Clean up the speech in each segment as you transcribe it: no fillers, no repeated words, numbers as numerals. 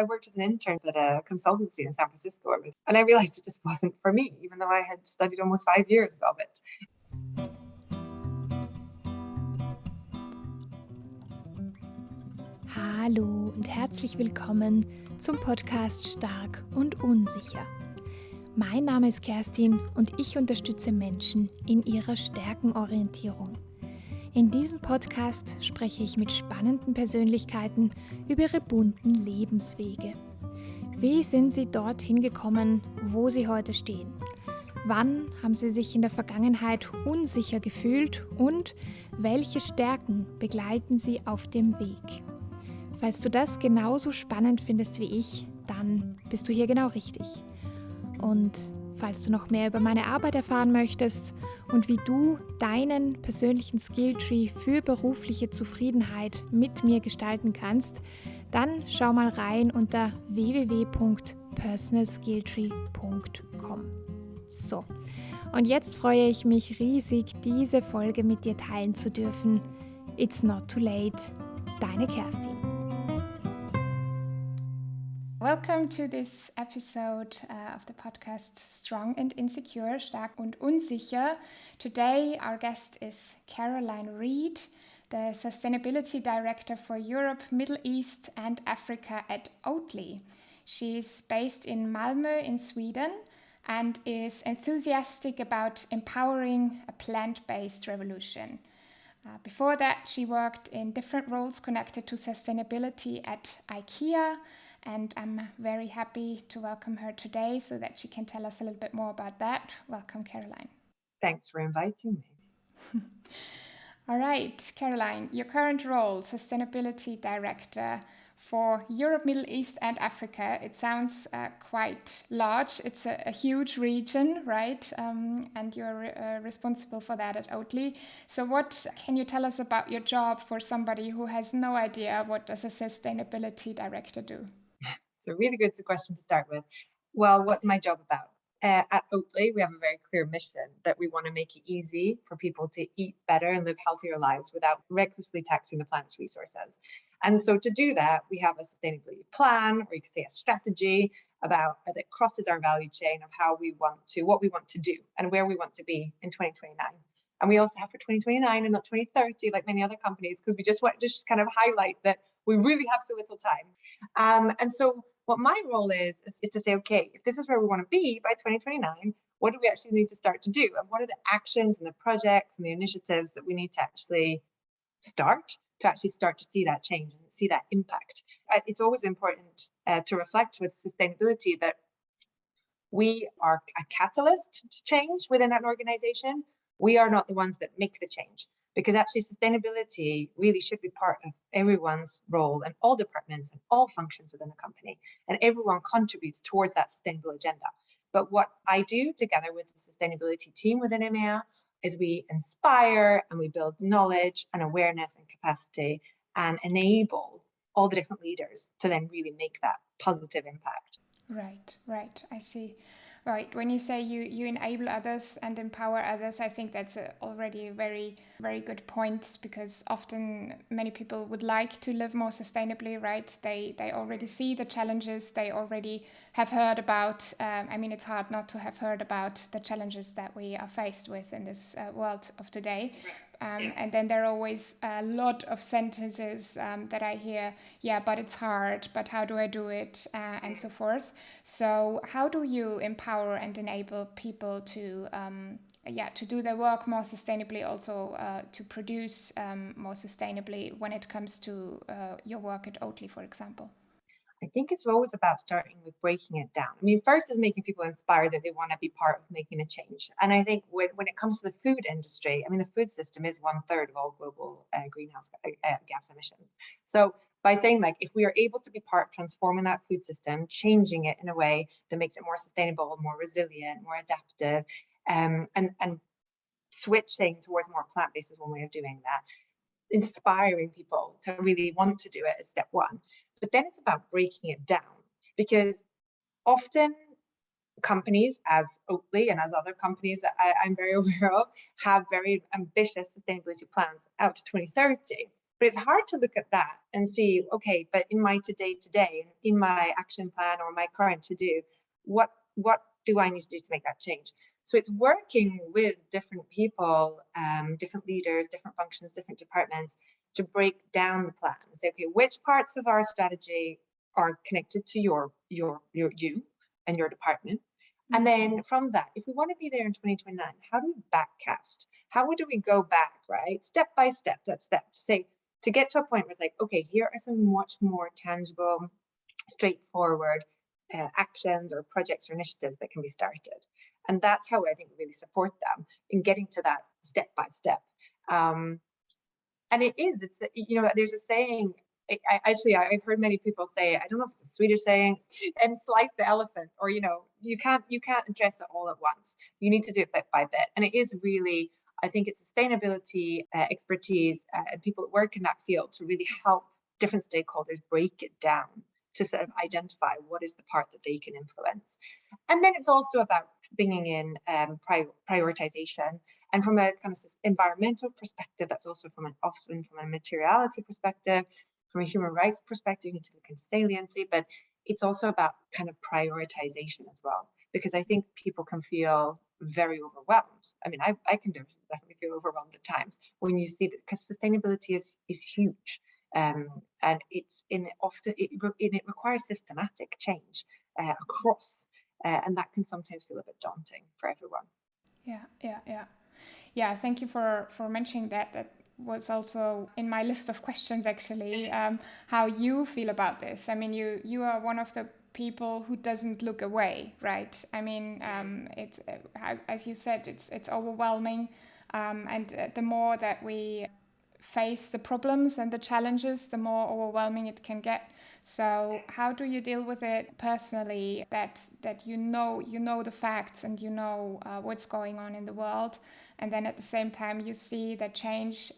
I worked as an intern at a consultancy in San Francisco, and I realized it just wasn't for me, even though I had studied almost 5 years of it. Hallo und herzlich willkommen zum Podcast Stark und Unsicher. Mein Name ist Kerstin und ich unterstütze Menschen in ihrer Stärkenorientierung. In diesem Podcast spreche ich mit spannenden Persönlichkeiten über ihre bunten Lebenswege. Wie sind sie dorthin gekommen, wo sie heute stehen? Wann haben sie sich in der Vergangenheit unsicher gefühlt und welche Stärken begleiten sie auf dem Weg? Falls du das genauso spannend findest wie ich, dann bist du hier genau richtig. Und falls du noch mehr über meine Arbeit erfahren möchtest und wie du deinen persönlichen Skilltree für berufliche Zufriedenheit mit mir gestalten kannst, dann schau mal rein unter www.personalskilltree.com. So, und jetzt freue ich mich riesig, diese Folge mit dir teilen zu dürfen. It's not too late. Deine Kerstin. Welcome to this episode of the podcast Strong and Insecure, stark und unsicher. Today our guest is Caroline Reid, the Sustainability Director for Europe, Middle East and Africa at Oatly. She is based in Malmö in Sweden and is enthusiastic about empowering a plant-based revolution. Before that, she worked in different roles connected to sustainability at IKEA, and I'm very happy to welcome her today so that she can tell us a little bit more about that. Welcome, Caroline. Thanks for inviting me. All right, Caroline, your current role, Sustainability Director for Europe, Middle East and Africa, it sounds quite large. It's a huge region, right? And you're responsible for that at Oatly. So what can you tell us about your job for somebody who has no idea what does a Sustainability Director do? It's a really good question to start with. Well, what's my job about? At Oatly, we have a very clear mission that we want to make it easy for people to eat better and live healthier lives without recklessly taxing the planet's resources. And so to do that, we have a sustainability plan, or you could say a strategy about that crosses our value chain of what we want to do and where we want to be in 2029. And we also have for 2029 and not 2030, like many other companies, because we just want to kind of highlight that we really have so little time. And so what my role is to say, okay, if this is where we want to be by 2029, what do we actually need to start to do? And what are the actions and the projects and the initiatives that we need to actually start to see that change and see that impact? It's always important to reflect with sustainability that we are a catalyst to change within an organization. We are not the ones that make the change, because actually sustainability really should be part of everyone's role and all departments and all functions within the company, and everyone contributes towards that sustainable agenda. But what I do together with the sustainability team within EMEA is we inspire and we build knowledge and awareness and capacity and enable all the different leaders to then really make that positive impact. Right. I see. Right. When you say you enable others and empower others, I think that's already a very, very good point, because often many people would like to live more sustainably, right? They already see the challenges, they already have heard about, it's hard not to have heard about the challenges that we are faced with in this world of today. And then there are always a lot of sentences that I hear, but it's hard, but how do I do it, and so forth. So how do you empower and enable people to do their work more sustainably, also to produce more sustainably when it comes to your work at Oatly, for example? I think it's always about starting with breaking it down. First is making people inspired that they want to be part of making a change. And I think when it comes to the food industry, the food system is 1/3 of all global greenhouse gas emissions. So by saying, like, if we are able to be part of transforming that food system, changing it in a way that makes it more sustainable, more resilient, more adaptive, and switching towards more plant-based is one way of doing that. Inspiring people to really want to do it is step one. But then it's about breaking it down, because often companies, as Oatly and as other companies that I'm very aware of, have very ambitious sustainability plans out to 2030. But it's hard to look at that and see, okay, but in my today, in my action plan or my current to-do, what do I need to do to make that change? So it's working with different people, different leaders, different functions, different departments to break down the plan and say, okay, which parts of our strategy are connected to you and your department? And then from that, if we want to be there in 2029, how do we backcast? How do we go back, right? Step by step, to say, to get to a point where it's like, okay, here are some much more tangible, straightforward actions or projects or initiatives that can be started. And that's how I think we really support them in getting to that step by step. And it's, there's a saying, I've heard many people say, I don't know if it's a Swedish saying, and slice the elephant, or, you can't address it all at once. You need to do it bit by bit. And it is really, I think it's sustainability, expertise, and people that work in that field to really help different stakeholders break it down to sort of identify what is the part that they can influence. And then it's also about bringing in prioritization. And from a kind of environmental perspective, that's also from a materiality perspective, from a human rights perspective, into the saliency, but it's also about kind of prioritization as well, because I think people can feel very overwhelmed. I mean, I can definitely feel overwhelmed at times when you see that, because sustainability is huge. And it requires systematic change across, and that can sometimes feel a bit daunting for everyone. Yeah. Thank you for mentioning that. That was also in my list of questions, actually. How you feel about this? I mean, you are one of the people who doesn't look away, right? I mean, it's as you said, it's overwhelming, and the more that we face the problems and the challenges, the more overwhelming it can get. So how do you deal with it personally, that you know the facts and you know what's going on in the world, and then at the same time you see that change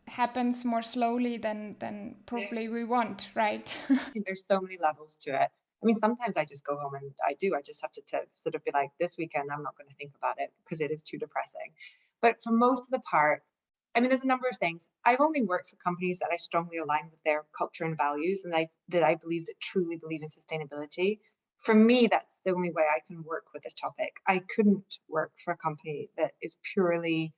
happens more slowly than probably we want, right? I think there's so many levels to it. I mean, sometimes I just go home and I just have to sort of be like, this weekend I'm not going to think about it because it is too depressing. But for most of the part, I mean, there's a number of things. I've only worked for companies that I strongly align with their culture and values, and that I believe that truly believe in sustainability. For me, that's the only way I can work with this topic. I couldn't work for a company that is purely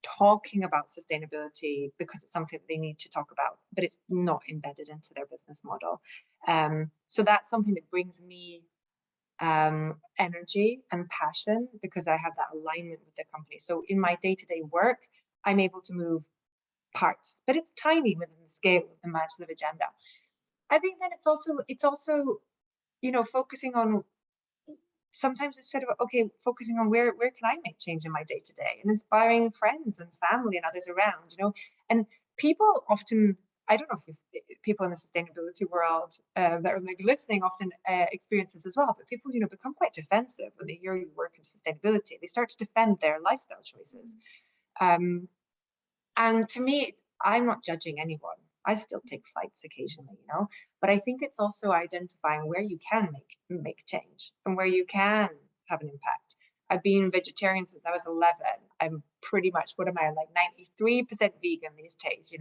talking about sustainability because it's something they need to talk about, but it's not embedded into their business model. So that's something that brings me energy and passion, because I have that alignment with the company. So in my day-to-day work, I'm able to move parts, but it's tiny within the scale of the massive agenda. I think that it's also focusing on, sometimes instead of focusing on where can I make change in my day-to-day, and inspiring friends and family and others around, and people often, I don't know if people in the sustainability world that are maybe listening often experience this as well, but people, become quite defensive when they hear you work in sustainability. They start to defend their lifestyle choices. And to me, I'm not judging anyone. I still take flights occasionally, but I think it's also identifying where you can make change and where you can have an impact. I've been vegetarian since I was 11. I'm pretty much, what am I, like 93% vegan these days,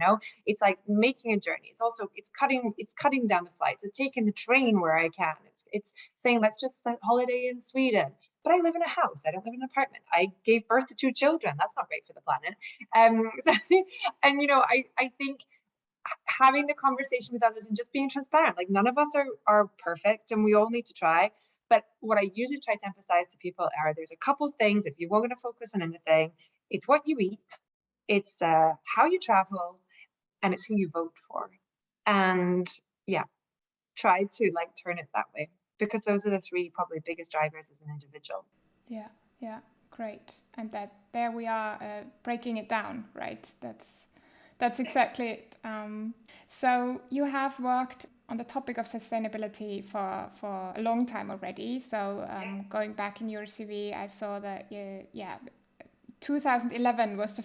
It's like making a journey. It's cutting down the flights. It's taking the train where I can. It's saying, let's just holiday in Sweden. But I live in a house. I don't live in an apartment. I gave birth to 2 children. That's not great for the planet. And I think having the conversation with others and just being transparent, like none of us are perfect and we all need to try. But what I usually try to emphasize to people are, there's a couple things, if you were going to focus on anything, it's what you eat, it's how you travel, and it's who you vote for. And try to turn it that way, because those are the 3 probably biggest drivers as an individual. Yeah, great. And that there we are breaking it down, right? That's exactly it. So you have worked on the topic of sustainability for a long time already. So going back in your CV, I saw that 2011 was the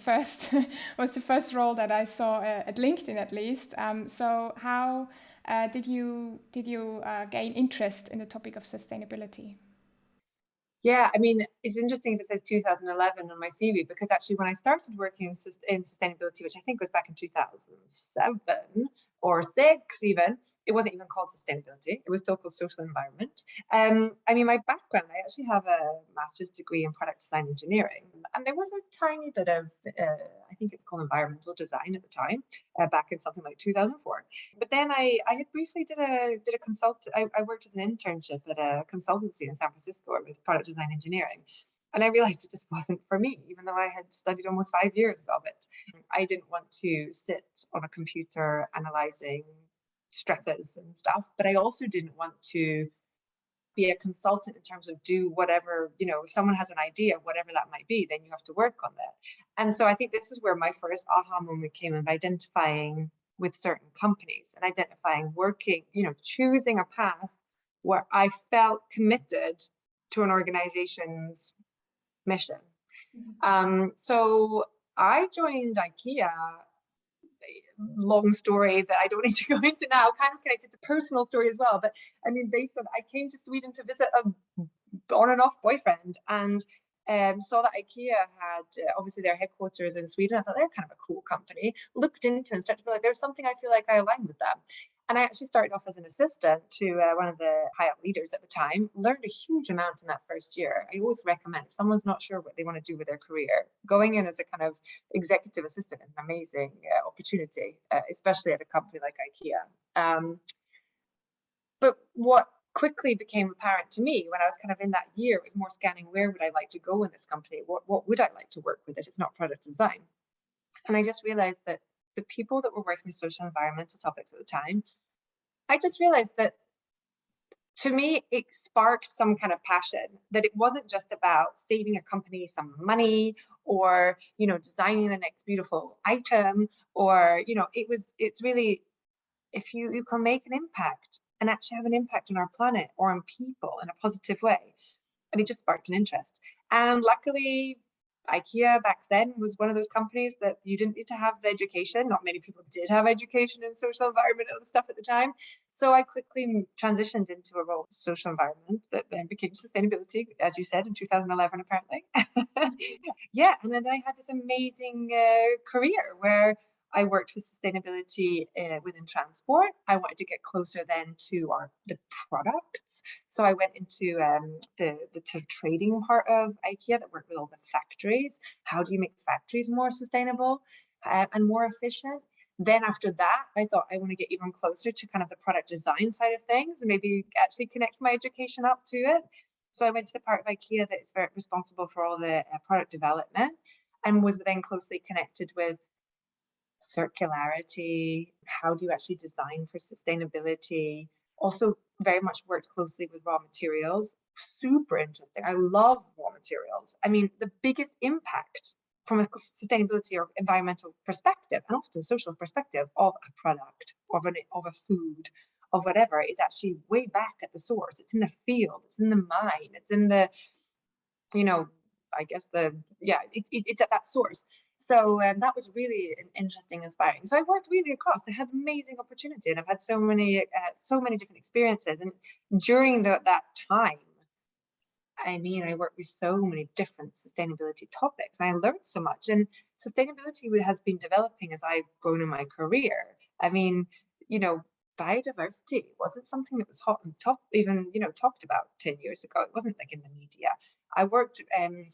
first role that I saw at LinkedIn, at least. So how did you gain interest in the topic of sustainability? Yeah, I mean, it's interesting that it says 2011 on my CV, because actually when I started working in sustainability, which I think was back in 2007 or 6 even, it wasn't even called sustainability. It was still called social environment. I mean, my background, I actually have a master's degree in product design engineering, and there was a tiny bit of, I think it's called environmental design at the time, back in something like 2004. But then I had briefly did a consult. I worked as an internship at a consultancy in San Francisco with product design engineering. And I realized it just wasn't for me, even though I had studied almost 5 years of it. I didn't want to sit on a computer analyzing stresses and stuff, but I also didn't want to be a consultant in terms of do whatever, if someone has an idea, whatever that might be, then you have to work on that. And so I think this is where my first aha moment came of identifying with certain companies and identifying, working, choosing a path where I felt committed to an organization's mission. So I joined IKEA, long story that I don't need to go into now, kind of connected to personal story as well. But I mean, based on, I came to Sweden to visit a on and off boyfriend, and saw that IKEA had obviously their headquarters in Sweden. I thought they're kind of a cool company. Looked into and started to feel like there's something I feel like I align with them. And I actually started off as an assistant to one of the high-up leaders at the time. Learned a huge amount in that first year. I always recommend, if someone's not sure what they want to do with their career, going in as a kind of executive assistant is an amazing opportunity, especially at a company like IKEA. But what quickly became apparent to me when I was kind of in that year was more scanning, where would I like to go in this company? What would I like to work with if it's not product design? And I just realized that the people that were working with social and environmental topics at the time, I just realized that to me, it sparked some kind of passion, that it wasn't just about saving a company some money or, designing the next beautiful item, or, it's really, if you can make an impact and actually have an impact on our planet or on people in a positive way. And it just sparked an interest. And luckily, IKEA back then was one of those companies that you didn't need to have the education. Not many people did have education in social environmental stuff at the time. So I quickly transitioned into a role in social environment that then became sustainability, as you said, in 2011, apparently. Yeah, and then I had this amazing career where I worked with sustainability within transport. I wanted to get closer then to the products. So I went into the trading part of IKEA that worked with all the factories. How do you make factories more sustainable and more efficient? Then after that, I thought I want to get even closer to kind of the product design side of things and maybe actually connect my education up to it. So I went to the part of IKEA that is very responsible for all the product development, and was then closely connected with circularity. How do you actually design for sustainability? Also very much worked closely with raw materials. Super interesting. I love raw materials. I mean, the biggest impact from a sustainability or environmental perspective, and often social perspective, of a product, of a food, of whatever, is actually way back at the source. It's in the field, it's in the mine, it's in the, I guess it's at that source. So that was really interesting, inspiring. So I worked really across. I had amazing opportunity, and I've had so many different experiences. And during that time, I mean, I worked with so many different sustainability topics, and I learned so much. And sustainability has been developing as I've grown in my career. I mean, biodiversity wasn't something that was hot and talked about 10 years ago. It wasn't like in the media. I worked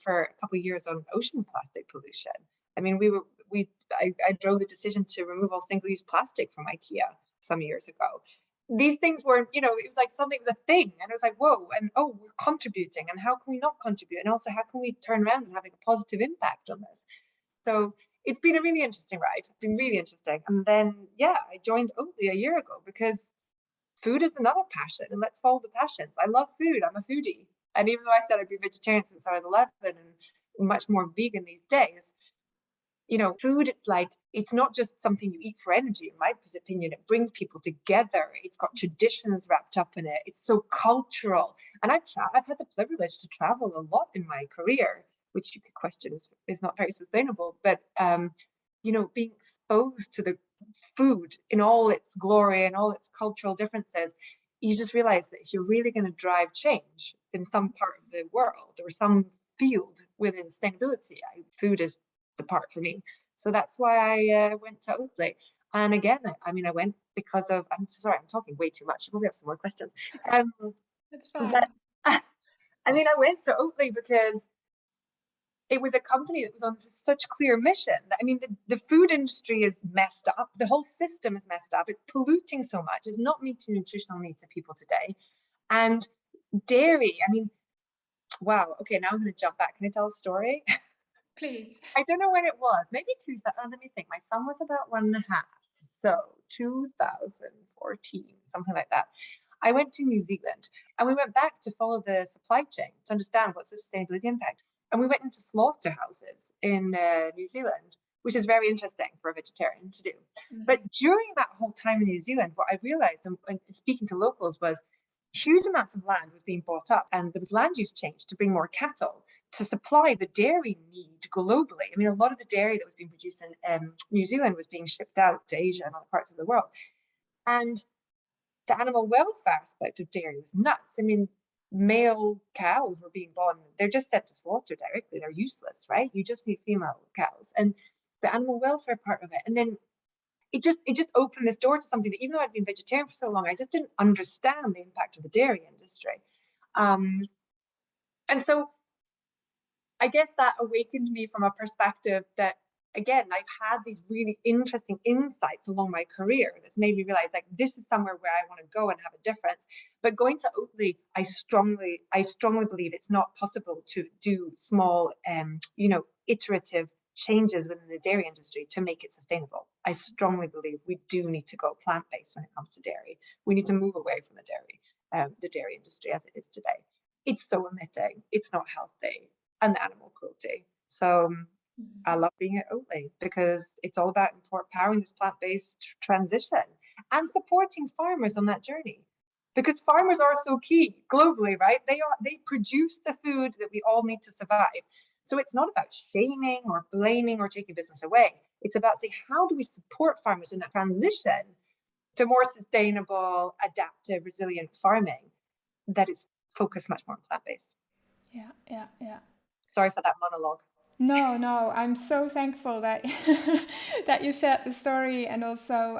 for a couple of years on ocean plastic pollution. I mean, I drove the decision to remove all single-use plastic from IKEA some years ago. These things weren't, it was like something was a thing, and it was like, whoa, and oh, we're contributing, and how can we not contribute? And also, how can we turn around and have a positive impact on this? So it's been a really interesting ride. It's been really interesting. And then, I joined Oatly a year ago because food is another passion, and let's follow the passions. I love food. I'm a foodie. And even though I said I'd be vegetarian since I was 11 and much more vegan these days, food, it's not just something you eat for energy. In my opinion, it brings people together. It's got traditions wrapped up in it. It's so cultural. And I've had the privilege to travel a lot in my career, which you could question is not very sustainable. But, being exposed to the food in all its glory and all its cultural differences you just realize that if you're really going to drive change in some part of the world or some field within sustainability, food is the part for me. So that's why I went to Oatly. And again, I mean, I went because of, I'm so sorry, I'm talking way too much. You probably have some more questions. It's But fine. I mean, I went to Oatly because it was a company that was on such clear mission. I mean, the food industry is messed up. The whole system is messed up. It's polluting so much. It's not meeting nutritional needs of people today. And dairy, I mean, wow. Okay, now I'm going to jump back. Can I tell a story? Please. I don't know when it was. Maybe 2000. Let me think. My son was about 1.5. So 2014, something like that. I went to New Zealand and we went back to follow the supply chain to understand what's the sustainability impact. And we went into slaughterhouses in New Zealand, which is very interesting for a vegetarian to do. But during that whole time in New Zealand, what I realized, and speaking to locals, was huge amounts of land was being bought up, and there was land use change to bring more cattle to supply the dairy need globally. I mean, a lot of the dairy that was being produced in New Zealand was being shipped out to Asia and other parts of the world. And the animal welfare aspect of dairy was nuts. I mean, male cows were being born, they're just sent to slaughter directly. They're useless, right? You just need female cows. And the animal welfare part of it. And then it just opened this door to something that, even though I'd been vegetarian for so long, I just didn't understand the impact of the dairy industry. And so I guess that awakened me from a perspective that, again, I've had these really interesting insights along my career that's made me realize, like, this is somewhere where I want to go and have a difference. But going to Oatly, I strongly believe it's not possible to do small, iterative changes within the dairy industry to make it sustainable. I strongly believe we do need to go plant-based when it comes to dairy. We need to move away from the dairy industry as it is today. It's so emitting, it's not healthy, and the animal cruelty. So I love being at Oatly because it's all about empowering this plant-based transition and supporting farmers on that journey. Because farmers are so key globally, right? They produce the food that we all need to survive. So it's not about shaming or blaming or taking business away. It's about saying, how do we support farmers in that transition to more sustainable, adaptive, resilient farming that is focused much more on plant-based? Yeah. Sorry for that monologue. No, I'm so thankful that that you shared the story, and also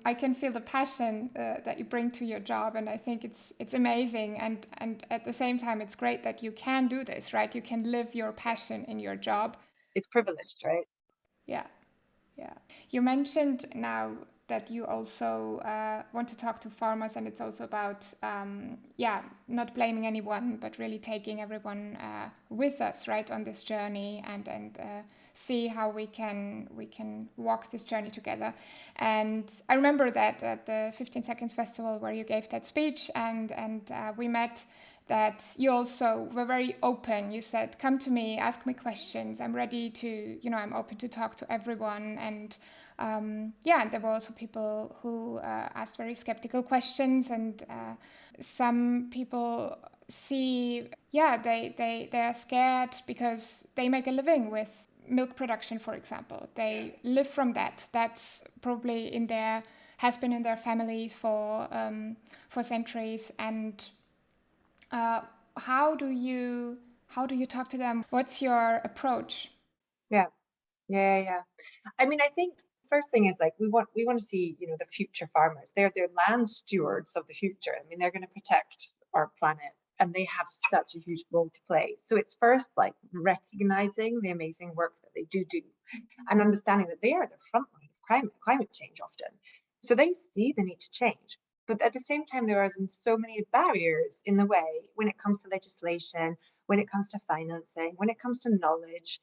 I can feel the passion that you bring to your job, and I think it's amazing, and at the same time it's great that you can do this, right? You can live your passion in your job. It's privileged, right? Yeah. You mentioned now that you also want to talk to farmers, and it's also about not blaming anyone, but really taking everyone with us, right, on this journey, and see how we can walk this journey together. And I remember that at the 15 Seconds Festival where you gave that speech, and we met, that you also were very open. You said, come to me, ask me questions. I'm ready to, I'm open to talk to everyone. And and there were also people who asked very skeptical questions, and some people see, they are scared because they make a living with milk production, for example. They live from that. That's probably has been in their families for centuries. And how do you talk to them? What's your approach? Yeah. I mean, I think first thing is, like, we want to see, the future farmers. They're land stewards of the future. I mean, they're going to protect our planet, and they have such a huge role to play. So it's first, like, recognizing the amazing work that they do, and understanding that they are the front line of climate change often. So they see the need to change. But at the same time, there are so many barriers in the way when it comes to legislation, when it comes to financing, when it comes to knowledge.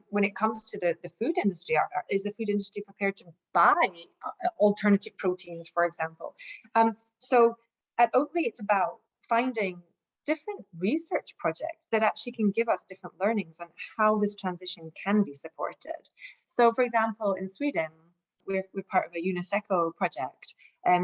When it comes to the food industry, is the food industry prepared to buy alternative proteins, for example? So at Oatly, it's about finding different research projects that actually can give us different learnings on how this transition can be supported. So, for example, in Sweden, we're part of a UNICECO project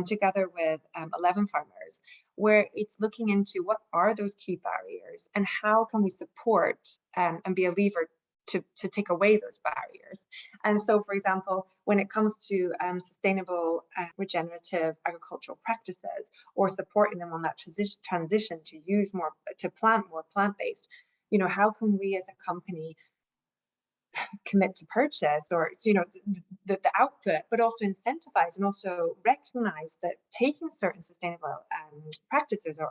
together with 11 farmers, where it's looking into what are those key barriers and how can we support and be a lever to take away those barriers. And so, for example, when it comes to sustainable regenerative agricultural practices, or supporting them on that transition to plant more plant-based, how can we as a company commit to purchase, or the output, but also incentivize and also recognize that taking certain sustainable practices or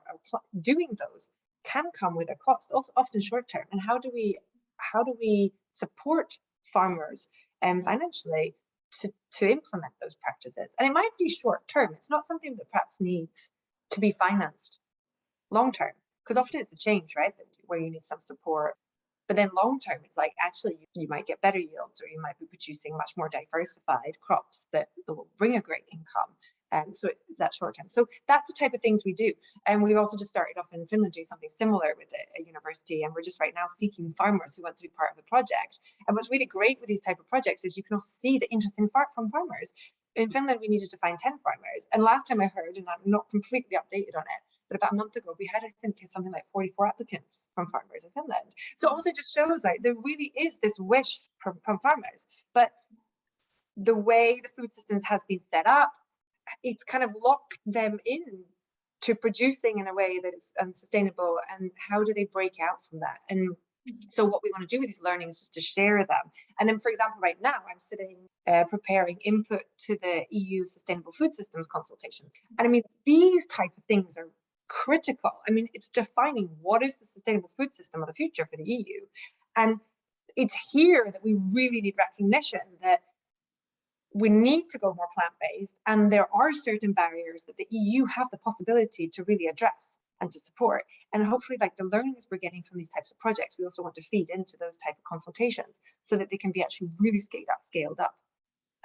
doing those can come with a cost, also often short term. And how do we support farmers financially to implement those practices? And it might be short term. It's not something that perhaps needs to be financed long term, because often it's the change, right, where you need some support. But then long term, it's like, actually, you might get better yields, or you might be producing much more diversified crops that will bring a great income. And so that's short term. So that's the type of things we do. And we also just started off in Finland doing something similar with a university. And we're just right now seeking farmers who want to be part of the project. And what's really great with these type of projects is you can also see the interest from farmers. In Finland, we needed to find 10 farmers. And last time I heard, and I'm not completely updated on it, but about a month ago, we had, I think, something like 44 applicants from farmers in Finland. So also just shows like there really is this wish from farmers. But the way the food systems has been set up, it's kind of locked them in to producing in a way that is unsustainable. And how do they break out from that? And so what we want to do with these learnings is to share them. And then, for example, right now I'm sitting preparing input to the EU Sustainable Food Systems consultations. And I mean, these type of things are critical. I mean, it's defining what is the sustainable food system of the future for the EU. And it's here that we really need recognition that we need to go more plant-based, and there are certain barriers that the EU have the possibility to really address and to support. And hopefully, like the learnings we're getting from these types of projects, we also want to feed into those type of consultations so that they can be actually really scaled up.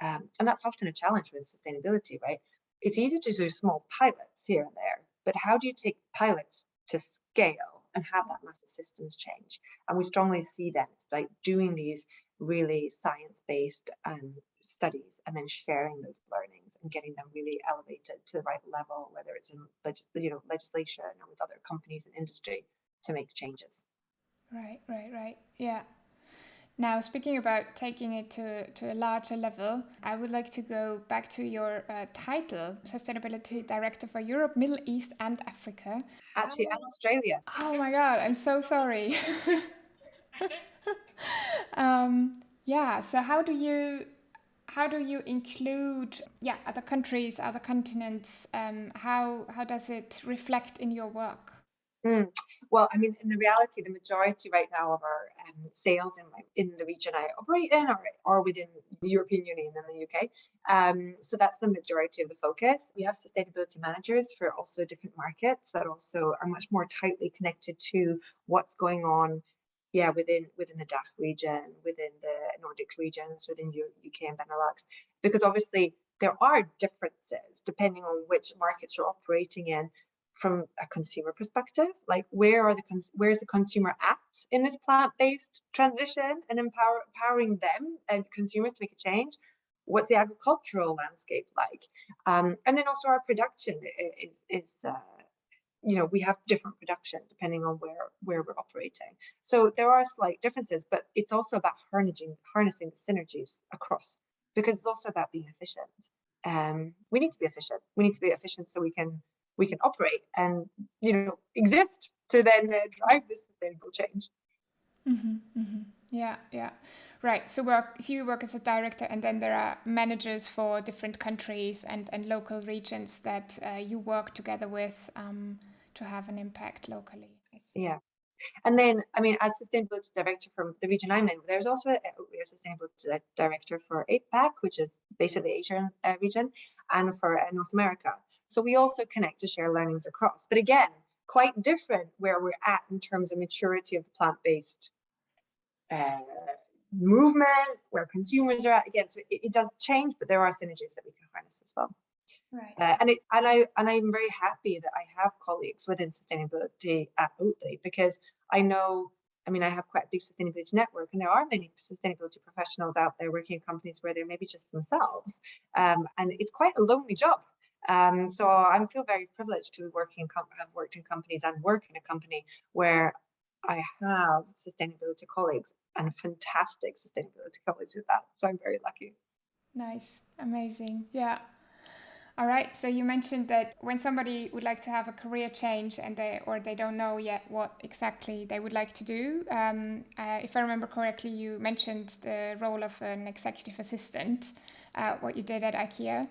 And that's often a challenge with sustainability, right? It's easy to do small pilots here and there, but how do you take pilots to scale and have that massive systems change? And we strongly see that it's like doing these really science-based studies and then sharing those learnings and getting them really elevated to the right level, whether it's in legislation or with other companies and industry to make changes. Right. Yeah. Now, speaking about taking it to a larger level, I would like to go back to your title, Sustainability Director for Europe, Middle East and Africa. Actually, and Australia. Oh my God, I'm so sorry. Yeah, so how do you include other countries, other continents? How does it reflect in your work? Well, I mean, in the reality, the majority right now of our sales in the region I operate in are within the European Union and the UK. So that's the majority of the focus. We have sustainability managers for also different markets that also are much more tightly connected to what's going on, within the DACH region, within the Nordic regions, within UK and Benelux, because obviously there are differences depending on which markets you're operating in. From a consumer perspective, like where's the consumer at in this plant-based transition, and empowering them and consumers to make a change? What's the agricultural landscape like? And then also our production is we have different production depending on where we're operating. So there are slight differences, but it's also about harnessing the synergies across, because it's also about being efficient. We need to be efficient. We need to be efficient so we can operate and exist to then drive this sustainable change. Yeah. Right. So you work as a director, and then there are managers for different countries and local regions that you work together with to have an impact locally. I see. Yeah. And then, I mean, as sustainability director from the region I'm in, there's also a sustainability director for APAC, which is basically the Asian region, and for North America. So we also connect to share learnings across. But again, quite different where we're at in terms of maturity of the plant-based movement, where consumers are at. Again, so it does change, but there are synergies that we can harness as well. Right. And I'm very happy that I have colleagues within sustainability at Oatly, because I know, I mean, I have quite a big sustainability network, and there are many sustainability professionals out there working in companies where they're maybe just themselves, and it's quite a lonely job. So I feel very privileged to have worked in companies and work in a company where I have sustainability colleagues and fantastic sustainability colleagues at that. So I'm very lucky. Nice. Amazing. Yeah. All right. So you mentioned that when somebody would like to have a career change and they don't know yet what exactly they would like to do, if I remember correctly, you mentioned the role of an executive assistant, what you did at IKEA.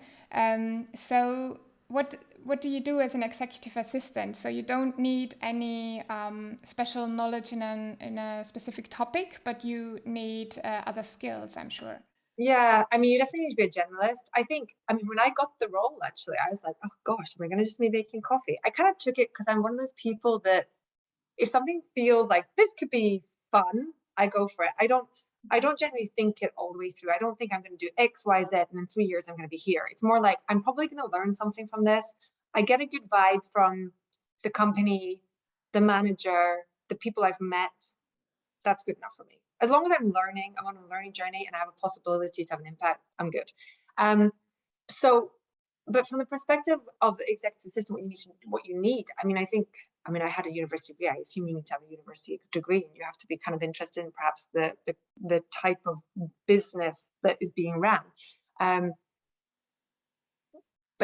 So what do you do as an executive assistant? So you don't need any special knowledge in a specific topic, but you need other skills, I'm sure. Yeah, I mean, you definitely need to be a generalist. I mean, when I got the role, actually, I was like, oh gosh, am I going to just be making coffee? I kind of took it because I'm one of those people that if something feels like this could be fun, I go for it. I don't generally think it all the way through. I don't think I'm going to do X, Y, Z, and in 3 years I'm going to be here. It's more like I'm probably going to learn something from this. I get a good vibe from the company, the manager, the people I've met. That's good enough for me. As long as I'm learning, I'm on a learning journey and I have a possibility to have an impact, I'm good. So, but from the perspective of the executive assistant, what you need, I mean, I had a university degree. I assume you need to have a university degree, and you have to be kind of interested in perhaps the type of business that is being ran. But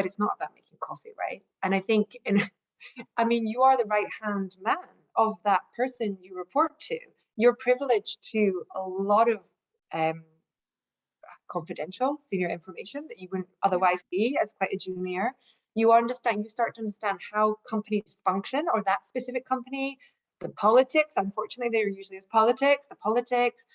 it's not about making coffee, right? And I think, I mean, you are the right hand man of that person you report to. You're privileged to a lot of confidential senior information that you wouldn't otherwise be as quite a junior. You start to understand how companies function, or that specific company, the politics. Unfortunately, there usually is the politics,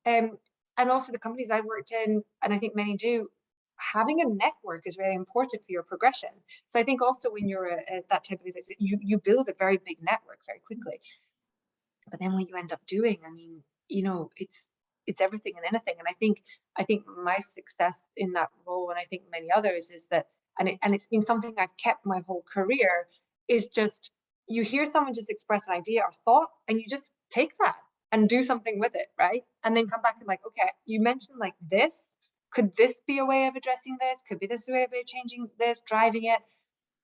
and also the companies I've worked in, and I think many do. Having a network is very important for your progression. So I think also when you're at that type of business, you build a very big network very quickly. But then what you end up doing, I mean, it's everything and anything. And I think my success in that role, and I think many others, is that, and it's been something I've kept my whole career, is just you hear someone just express an idea or thought, and you just take that and do something with it, right? And then come back and like, okay, you mentioned like this. Could this be a way of addressing this? Could be this a way of changing this, driving it?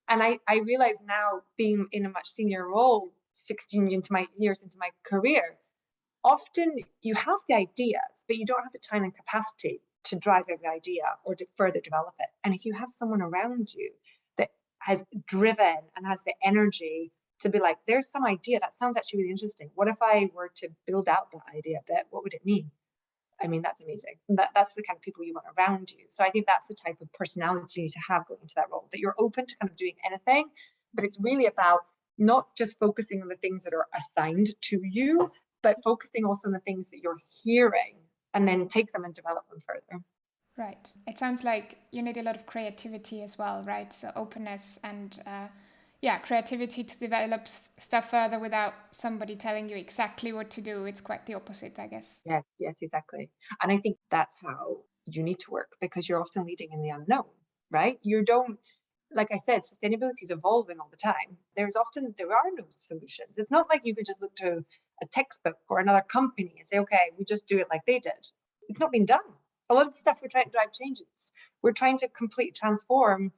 And I realize now, being in a much senior role, 16 years into my career, often you have the ideas, but you don't have the time and capacity to drive every idea or to further develop it. And if you have someone around you that has driven and has the energy to be like, there's some idea that sounds actually really interesting. What if I were to build out that idea a bit? What would it mean? I mean, that's amazing. That's the kind of people you want around you. So I think that's the type of personality you need to have going into that role, that you're open to kind of doing anything, but it's really about not just focusing on the things that are assigned to you, but focusing also on the things that you're hearing, and then take them and develop them further. Right. It sounds like you need a lot of creativity as well, right? So openness and creativity to develop stuff further without somebody telling you exactly what to do. It's quite the opposite, I guess. Yes, exactly. And I think that's how you need to work, because you're often leading in the unknown, right? You don't, like I said, sustainability is evolving all the time. There are no solutions. It's not like you could just look to a textbook or another company and say, okay, we just do it like they did. It's not been done. A lot of the stuff we're trying to drive changes. We're trying to completely transform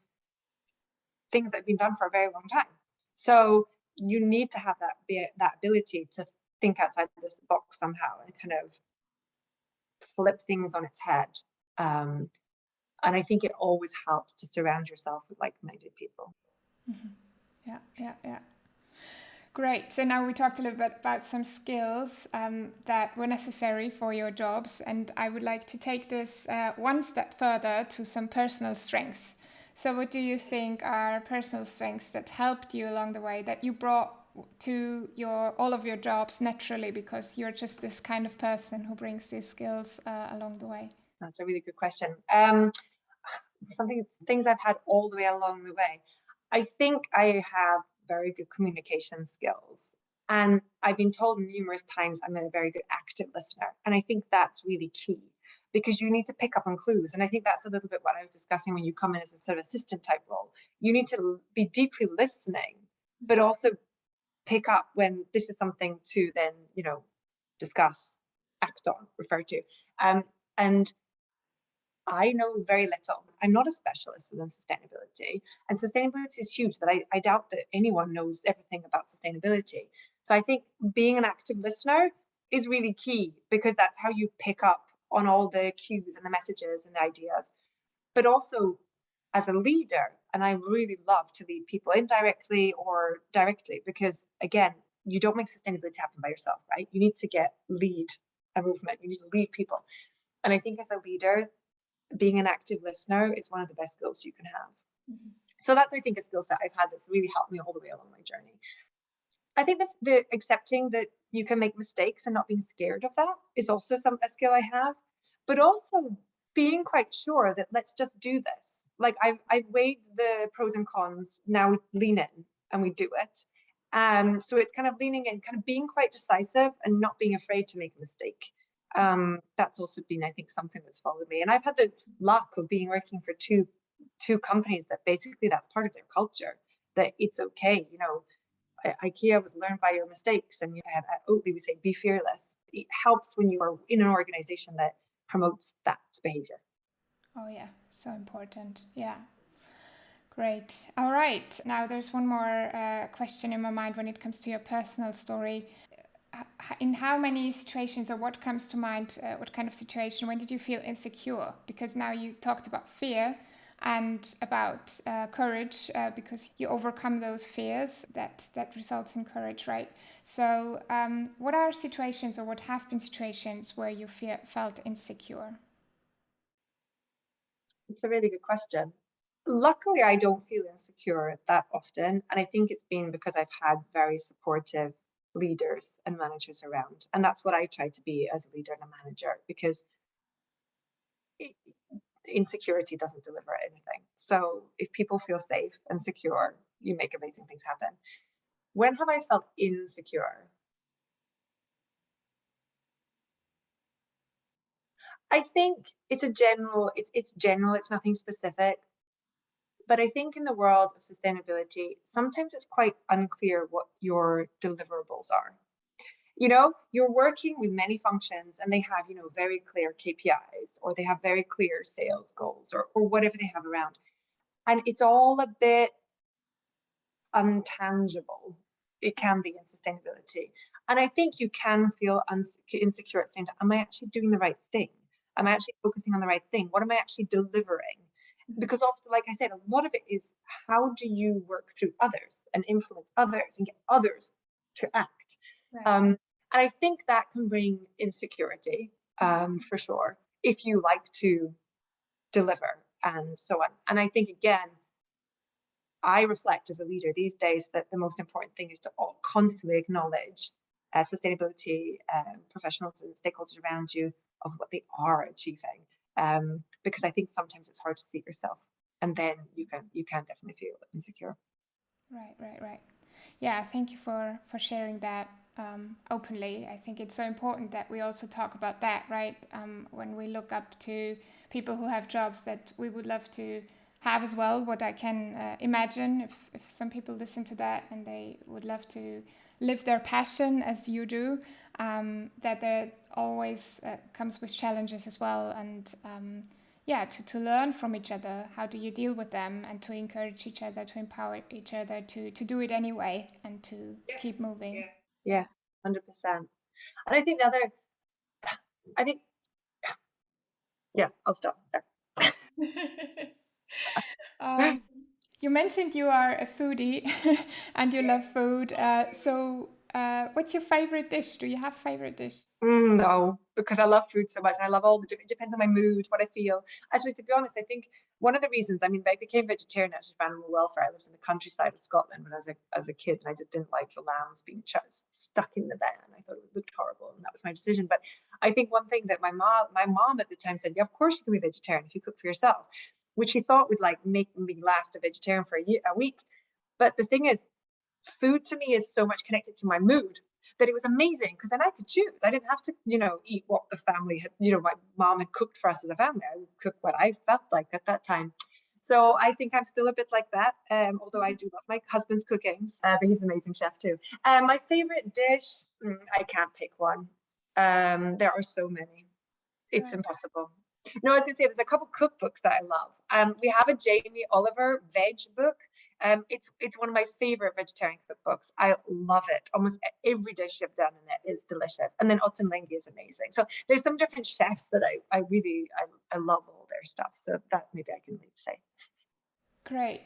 things that have been done for a very long time. So you need to have that ability to think outside this box somehow and kind of flip things on its head. And I think it always helps to surround yourself with like-minded people. Mm-hmm. Yeah. Great. So now we talked a little bit about some skills that were necessary for your jobs, and I would like to take this one step further to some personal strengths. So what do you think are personal strengths that helped you along the way, that you brought to all of your jobs naturally, because you're just this kind of person who brings these skills along the way? That's a really good question. Things I've had all the way along the way. I think I have very good communication skills. And I've been told numerous times I'm a very good active listener. And I think that's really key, because you need to pick up on clues. And I think that's a little bit what I was discussing when you come in as a sort of assistant type role. You need to be deeply listening, but also pick up when this is something to then, discuss, act on, refer to. And I know very little. I'm not a specialist within sustainability, and sustainability is huge. That I doubt that anyone knows everything about sustainability. So I think being an active listener is really key, because that's how you pick up on all the cues and the messages and the ideas. But also as a leader, and I really love to lead people indirectly or directly, because again, you don't make sustainability happen by yourself, right? You need to lead a movement, you need to lead people. And I think as a leader, being an active listener is one of the best skills you can have. Mhm. So that's, I think, a skill set I've had that's really helped me all the way along my journey. I think that the accepting that you can make mistakes and not being scared of that is also a skill I have, but also being quite sure that let's just do this. Like I've weighed the pros and cons, now we lean in and we do it. So it's kind of leaning in, kind of being quite decisive and not being afraid to make a mistake. That's also been, I think, something that's followed me. And I've had the luck of working for two companies that basically that's part of their culture, that it's okay, you know. IKEA was learn by your mistakes, and at Oatly we say be fearless. It helps when you are in an organization that promotes that behavior. Oh yeah, so important. Yeah. Great. All right. Now there's one more question in my mind when it comes to your personal story. In how many situations, or what comes to mind, what kind of situation, when did you feel insecure? Because now you talked about fear and about courage, because you overcome those fears, that results in courage, right? So what are situations, or what have been situations where you felt insecure? It's a really good question. Luckily, I don't feel insecure that often, and I think it's been because I've had very supportive leaders and managers around, and that's what I try to be as a leader and a manager, because insecurity doesn't deliver anything. So if people feel safe and secure, you make amazing things happen. When have I felt insecure? I think it's general, it's nothing specific. But I think in the world of sustainability, sometimes it's quite unclear what your deliverables are. You know, you're working with many functions and they have, you know, very clear KPIs, or they have very clear sales goals, or whatever they have around. And it's all a bit untangible. It can be in sustainability. And I think you can feel insecure at the same time. Am I actually doing the right thing? Am I actually focusing on the right thing? What am I actually delivering? Because often, like I said, a lot of it is, how do you work through others and influence others and get others to act? Right. And I think that can bring insecurity, for sure, if you like to deliver and so on. And I think, again, I reflect as a leader these days that the most important thing is to constantly acknowledge sustainability professionals and stakeholders around you of what they are achieving, because I think sometimes it's hard to see it yourself, and then you can definitely feel insecure. Right. Yeah, thank you for sharing that openly. I think it's so important that we also talk about that, right? When we look up to people who have jobs that we would love to have as well, what I can imagine if some people listen to that and they would love to live their passion as you do, that there always comes with challenges as well. And yeah, to learn from each other, how do you deal with them, and to encourage each other, to empower each other to do it anyway and to keep moving. Yeah. Yes, 100%. And I think I think, yeah, I'll stop there. You mentioned you are a foodie and you love food. So what's your favorite dish? Do you have favorite dish? No, because I love food so much, and I love all the different. It depends on my mood, what I feel. Actually, to be honest, I think one of the reasons, I mean, I became vegetarian actually for animal welfare. I lived in the countryside of Scotland when I was as a kid, and I just didn't like the lambs being stuck in the van. I thought it looked horrible, and that was my decision. But I think one thing that my mom at the time said, yeah, of course you can be vegetarian if you cook for yourself, which she thought would like make me last a vegetarian for a week. But the thing is, food to me is so much connected to my mood that it was amazing, because then I could choose. I didn't have to, you know, eat what the family had, you know, my mom had cooked for us as a family. I would cook what I felt like at that time. So I think I'm still a bit like that, although I do love my husband's cooking, but he's an amazing chef too. My favorite dish, I can't pick one. There are so many. It's impossible. No, I was going to say there's a couple cookbooks that I love. We have a Jamie Oliver veg book, It's one of my favorite vegetarian cookbooks. I love it. Almost every dish you've done in it is delicious. And then Oatly is amazing. So there's some different chefs that I really love all their stuff. So that maybe I can say. Great.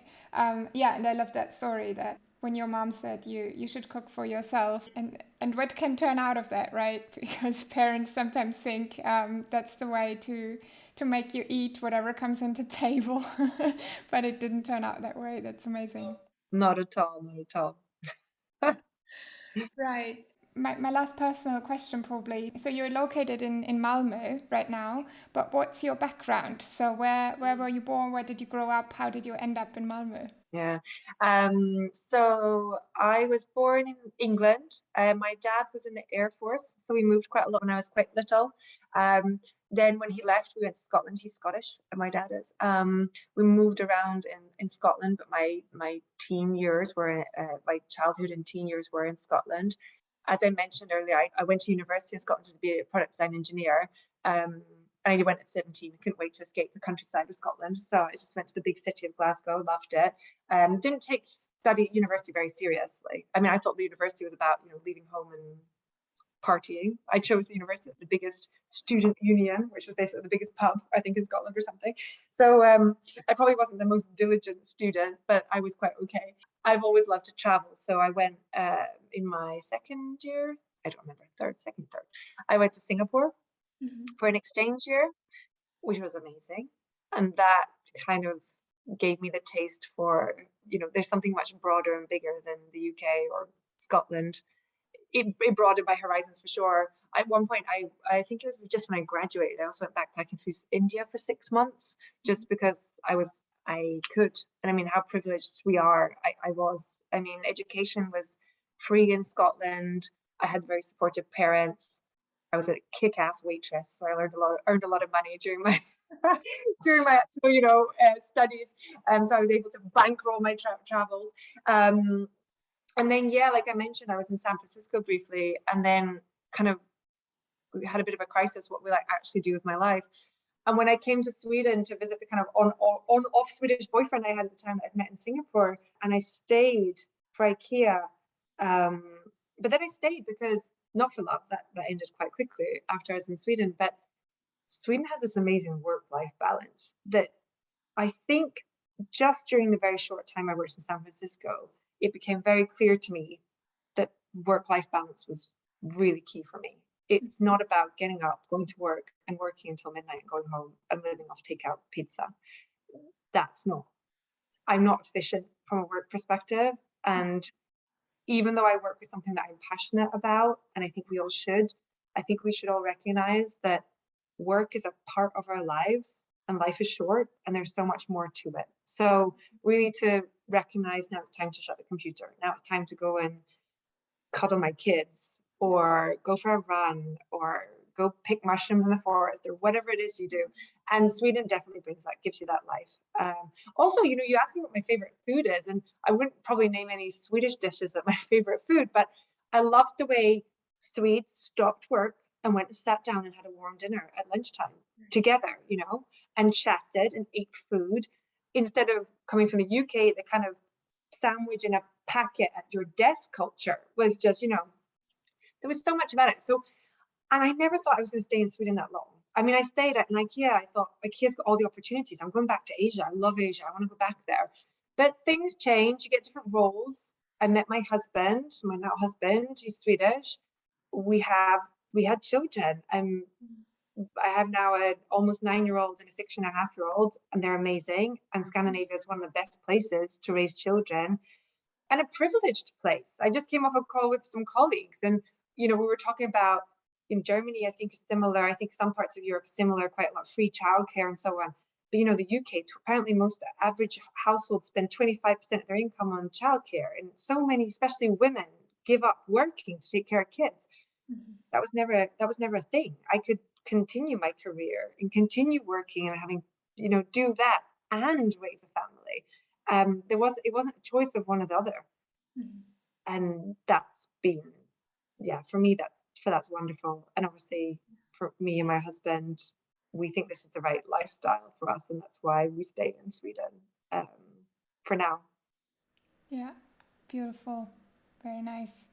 Yeah, and I love that story that when your mom said you should cook for yourself, and what can turn out of that, right? Because parents sometimes think that's the way to make you eat whatever comes on the table, but it didn't turn out that way. That's amazing. Not at all, not at all. Right. My last personal question, probably. So you're located in Malmö right now, but what's your background? So where were you born? Where did you grow up? How did you end up in Malmö? Yeah. So I was born in England. My dad was in the Air Force, so we moved quite a lot when I was quite little. Then when he left, we went to Scotland. He's Scottish, and my dad is. We moved around in Scotland, but my teen years were my childhood and teen years were in Scotland. As I mentioned earlier, I went to university in Scotland to be a product design engineer. I went at 17. I couldn't wait to escape the countryside of Scotland. So I just went to the big city of Glasgow, loved it. Didn't take study at university very seriously. I mean, I thought the university was about, leaving home and partying. I chose the university at the biggest student union, which was basically the biggest pub, I think, in Scotland or something. So I probably wasn't the most diligent student, but I was quite okay. I've always loved to travel. So I went in my second year, I don't remember, third. I went to Singapore for an exchange year, which was amazing. And that kind of gave me the taste for, there's something much broader and bigger than the UK or Scotland. It broadened my horizons for sure. At one point, I think it was just when I graduated, I also went backpacking through India for 6 months, just because I could. And I mean, how privileged we are. I was. I mean, education was free in Scotland. I had very supportive parents. I was a kick-ass waitress, so I earned a lot of money during my studies. So I was able to bankroll my travels. And then, like I mentioned, I was in San Francisco briefly, and then kind of had a bit of a crisis. What will I actually do with my life? And when I came to Sweden to visit the kind of on-off Swedish boyfriend I had at the time that I'd met in Singapore, and I stayed for IKEA. But then I stayed because, not for love, that ended quite quickly after I was in Sweden. But Sweden has this amazing work-life balance that I think just during the very short time I worked in San Francisco, it became very clear to me that work-life balance was really key for me. It's not about getting up, going to work and working until midnight and going home and living off takeout pizza. I'm not efficient from a work perspective. And even though I work with something that I'm passionate about, and I think we all should, I think we should all recognize that work is a part of our lives and life is short and there's so much more to it. So really to recognize now it's time to shut the computer. Now it's time to go and cuddle my kids or go for a run or go pick mushrooms in the forest or whatever it is you do. And Sweden definitely brings that, gives you that life. Also, you asked me what my favorite food is, and I wouldn't probably name any Swedish dishes as my favorite food, but I loved the way Swedes stopped work and went and sat down and had a warm dinner at lunchtime together, and chatted and ate food instead of coming from the UK, the kind of sandwich in a packet at your desk culture was just, there was so much about it. So, and I never thought I was going to stay in Sweden that long. I mean, I stayed at an IKEA. I thought IKEA's got all the opportunities. I'm going back to Asia. I love Asia. I want to go back there. But things change. You get different roles. I met my husband, my now husband. He's Swedish. We had children. I have now an almost 9-year-old and a 6.5-year-old, and they're amazing. And Scandinavia is one of the best places to raise children, and a privileged place. I just came off a call with some colleagues, and we were talking about in Germany, I think is similar. I think some parts of Europe similar, quite a lot of free childcare and so on. But the UK, apparently most average households spend 25% of their income on childcare, and so many, especially women, give up working to take care of kids. Mm-hmm. That was never a thing. I could continue my career and continue working and having, do that and raise a family. It wasn't a choice of one or the other. Mm-hmm. And that's been, for me, that's wonderful. And obviously for me and my husband, we think this is the right lifestyle for us. And that's why we stayed in Sweden for now. Yeah, beautiful. Very nice.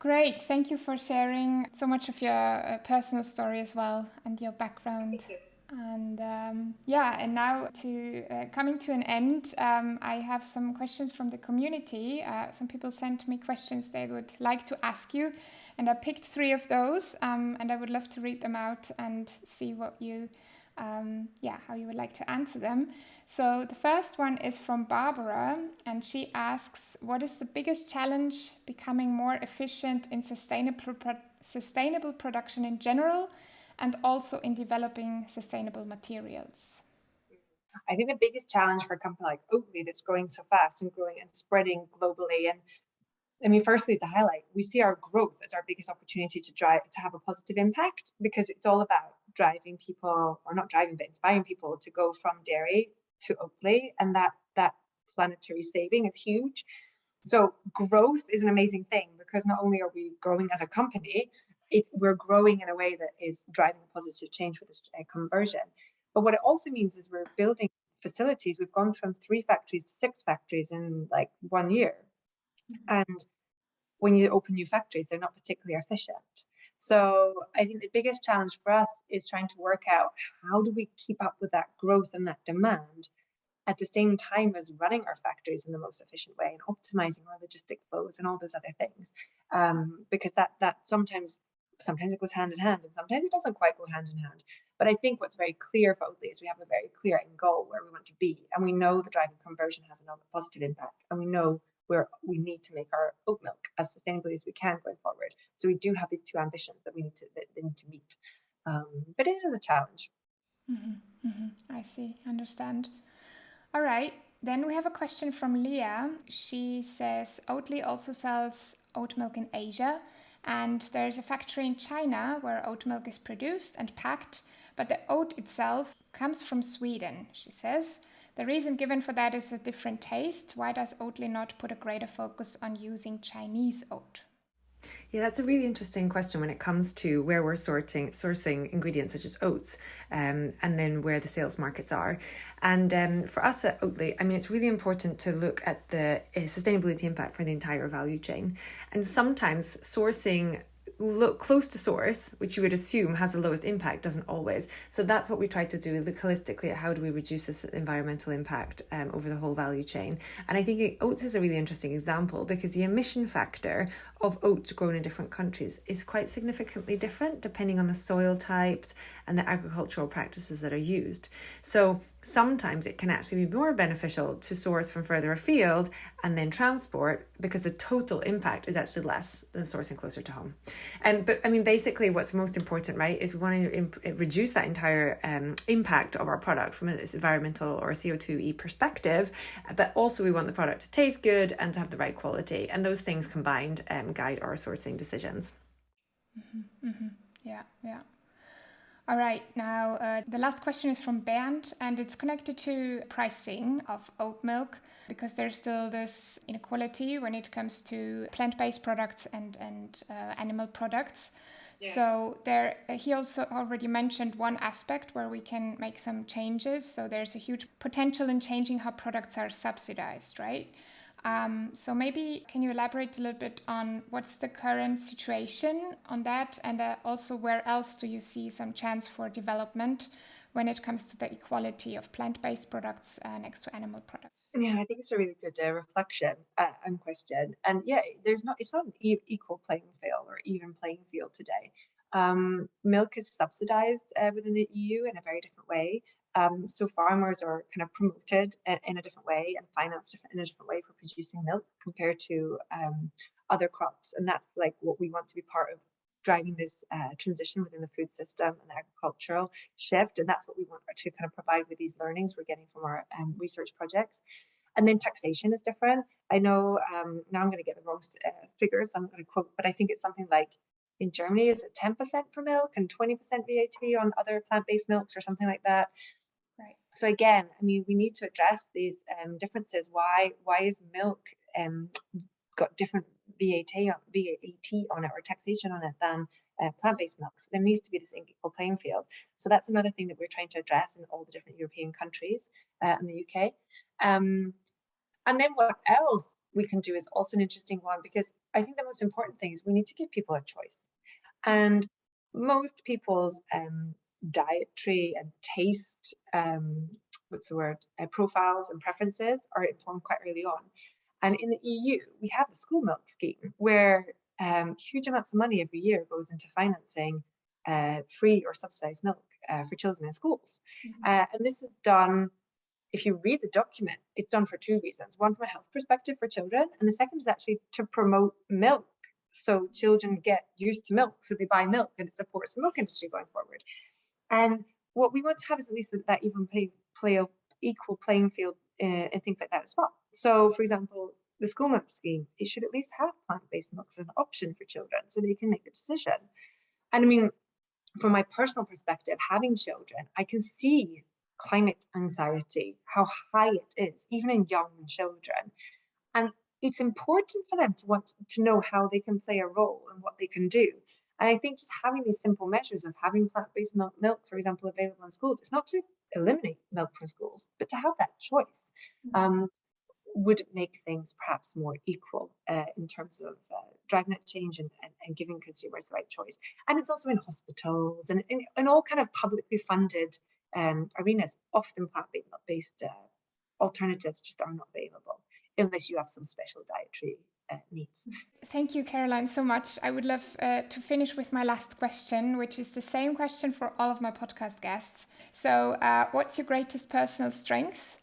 Great. Thank you for sharing so much of your personal story as well and your background. Thank you. And and now to coming to an end, I have some questions from the community. Some people sent me questions they would like to ask you, and I picked 3 of those, and I would love to read them out and see what you, how you would like to answer them. So the first one is from Barbara, and she asks, what is the biggest challenge becoming more efficient in sustainable production in general, and also in developing sustainable materials? I think the biggest challenge for a company like Oatly that's growing so fast and growing and spreading globally, and I mean, firstly, to highlight, we see our growth as our biggest opportunity to have a positive impact, because it's all about driving people, or not driving, but inspiring people to go from dairy to Oatly, and that planetary saving is huge. So growth is an amazing thing, because not only are we growing as a company, we're growing in a way that is driving a positive change with this conversion. But what it also means is we're building facilities. We've gone from 3 factories to 6 factories in like 1 year. And when you open new factories, they're not particularly efficient. So I think the biggest challenge for us is trying to work out, how do we keep up with that growth and that demand at the same time as running our factories in the most efficient way and optimizing our logistic flows and all those other things. Because that sometimes it goes hand in hand, and sometimes it doesn't quite go hand in hand. But I think what's very clear for Oatly is we have a very clear end goal where we want to be, and we know the driving conversion has another positive impact, and we know where we need to make our oat milk as sustainably as we can going forward. So we do have these 2 ambitions that they need to meet. But it is a challenge. I see, understand. All right, then we have a question from Leah. She says Oatly also sells oat milk in Asia, and there's a factory in China where oat milk is produced and packed, but the oat itself comes from Sweden, she says. The reason given for that is a different taste. Why does Oatly not put a greater focus on using Chinese oat? Yeah, that's a really interesting question when it comes to where we're sourcing ingredients such as oats, and then where the sales markets are. And for us at Oatly, I mean, it's really important to look at the sustainability impact for the entire value chain. And sometimes sourcing look close to source, which you would assume has the lowest impact, doesn't always. So that's what we try to do, look holistically at how do we reduce this environmental impact over the whole value chain. And I think oats is a really interesting example, because the emission factor of oats grown in different countries is quite significantly different depending on the soil types and the agricultural practices that are used. So sometimes it can actually be more beneficial to source from further afield and then transport, because the total impact is actually less than sourcing closer to home. But I mean, basically what's most important, right, is we want to reduce that entire impact of our product from an environmental or CO2e perspective, but also we want the product to taste good and to have the right quality. And those things combined guide our sourcing decisions. Yeah. All right, now the last question is from Bernd, and it's connected to pricing of oat milk, because there's still this inequality when it comes to plant-based products and animal products. Yeah. So he also already mentioned one aspect where we can make some changes. So there's a huge potential in changing how products are subsidized, right? So maybe can you elaborate a little bit on what's the current situation on that, and also where else do you see some chance for development when it comes to the equality of plant-based products next to animal products? Yeah, I think it's a really good reflection and question. And yeah, it's not an equal playing field or even playing field today. Milk is subsidized within the EU in a very different way. So farmers are kind of promoted in a different way and financed in a different way for producing milk compared to other crops. And that's like what we want to be part of, driving this transition within the food system and agricultural shift. And that's what we want to kind of provide with these learnings we're getting from our research projects. And then taxation is different. I know now I'm going to get the wrong figures, so I'm going to quote, but I think it's something like in Germany, is it 10% for milk and 20% VAT on other plant-based milks or something like that? Right. So again, I mean, we need to address these differences. Why is milk got different VAT on it or taxation on it than plant-based milks? There needs to be this equal playing field. So that's another thing that we're trying to address in all the different European countries and the UK. And then what else we can do is also an interesting one, because I think the most important thing is we need to give people a choice. And most people's dietary and taste, profiles and preferences are informed quite early on. And in the EU, we have the school milk scheme, where huge amounts of money every year goes into financing free or subsidized milk for children in schools. And this is done, if you read the document, it's done for two reasons. One, from a health perspective for children, and the second is actually to promote milk. So children get used to milk, so they buy milk, and it supports the milk industry going forward. And what we want to have is at least that even play a equal playing field and things like that as well. So, for example, the school milk scheme, it should at least have plant-based milk as an option for children so they can make the decision. And I mean, from my personal perspective, having children, I can see climate anxiety, how high it is, even in young children. And it's important for them to want to know how they can play a role and what they can do. And I think just having these simple measures of having plant-based milk, for example, available in schools, it's not to eliminate milk from schools, but to have that choice would make things perhaps more equal in terms of driving that change and giving consumers the right choice. And it's also in hospitals and in all kind of publicly funded arenas. Often plant-based alternatives just are not available unless you have some special dietary needs. Thank you, Caroline, so much. I would love to finish with my last question, which is the same question for all of my podcast guests. So what's your greatest personal strength?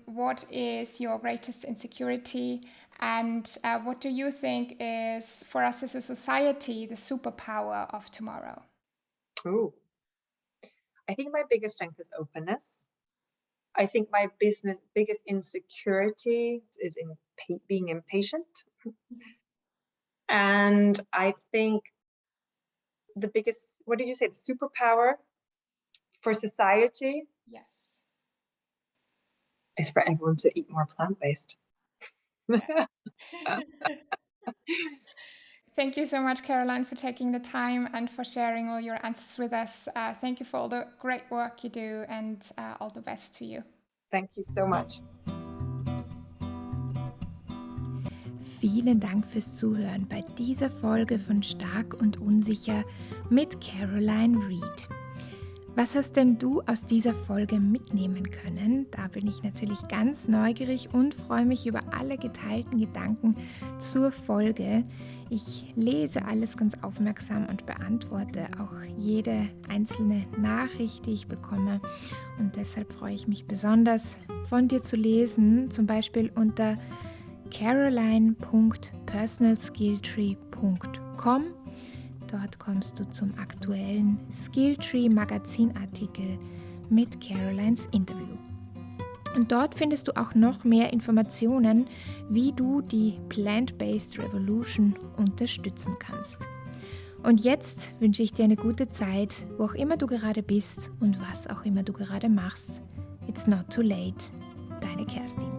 What is your greatest insecurity? And what do you think is, for us as a society, the superpower of tomorrow? Oh, I think my biggest strength is openness. I think my biggest insecurity is in being impatient. And I think the biggest, what did you say, the superpower for society? Yes. Is for everyone to eat more plant-based. Thank you so much, Caroline, for taking the time and for sharing all your answers with us. Thank you for all the great work you do, and all the best to you. Thank you so much. Vielen Dank fürs Zuhören bei dieser Folge von Stark und Unsicher mit Caroline Reid. Was hast denn du aus dieser Folge mitnehmen können? Da bin ich natürlich ganz neugierig und freue mich über alle geteilten Gedanken zur Folge. Ich lese alles ganz aufmerksam und beantworte auch jede einzelne Nachricht, die ich bekomme. Und deshalb freue ich mich besonders, von dir zu lesen, zum Beispiel unter caroline.personalskilltree.com. Dort kommst du zum aktuellen Skilltree Magazinartikel mit Carolines Interview. Und dort findest du auch noch mehr Informationen, wie du die Plant-Based Revolution unterstützen kannst. Und jetzt wünsche ich dir eine gute Zeit, wo auch immer du gerade bist und was auch immer du gerade machst. It's not too late. Deine Kerstin.